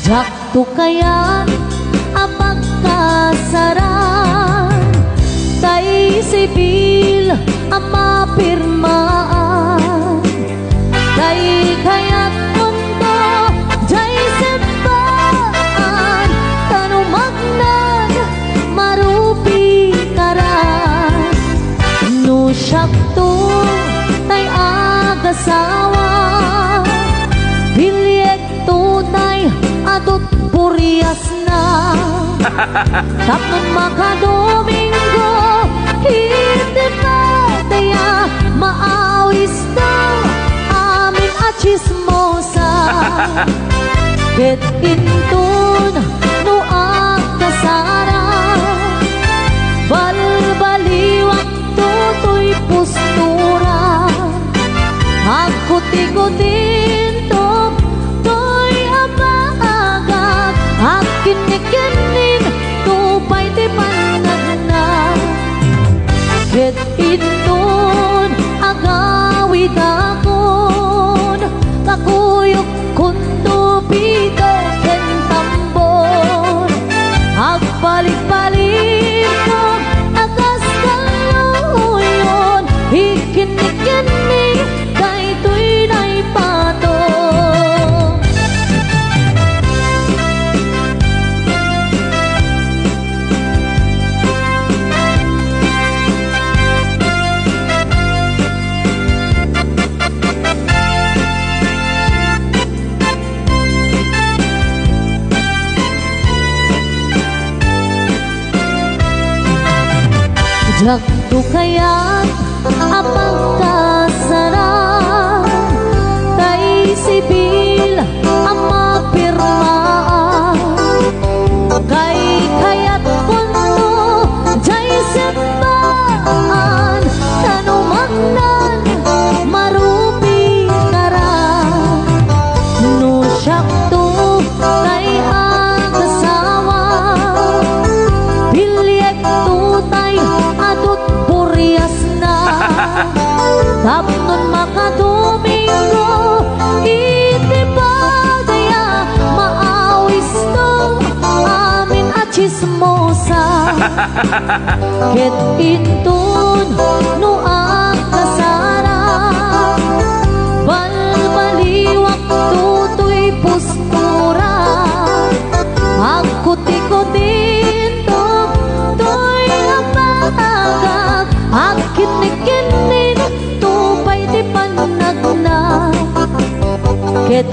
Jakto kayan apagkasaran, tay sibil ang mapirmaan, tay kaya't mundo jay sembaan, tanumagnan marupi karan. No syakto tay agasawa, bilyekto tay adot purias na. Tapos makadomingo, hindi pa daya maawis na amin at chismosa. Ket intun no akasara, balbaliwak tutoy postura. Agkuti-kutin to'y apagat, agkinikinin tupay ti panagna. Ket intun agawid akon, kakuyok kundo pito ken tambor. Agbalik-balik ko agas kaluyon, ikinikinin kay tuy nay pato. Jakto kaya't apagkasaran, tay sibil ang mapirmaan, kay kaya't mundo jay sembaan, tanumagnan marupi karan. No syakto tay agasawa, bilyekto tay adot purias na. Tapnon makadomingo, iti pa daya maawis no amin at chismosa. Ket intun no akasara, balbaliwak tutoy postura. Agkuti-kutin to'y apagat, agkinikinin tupay ti panagna. Ket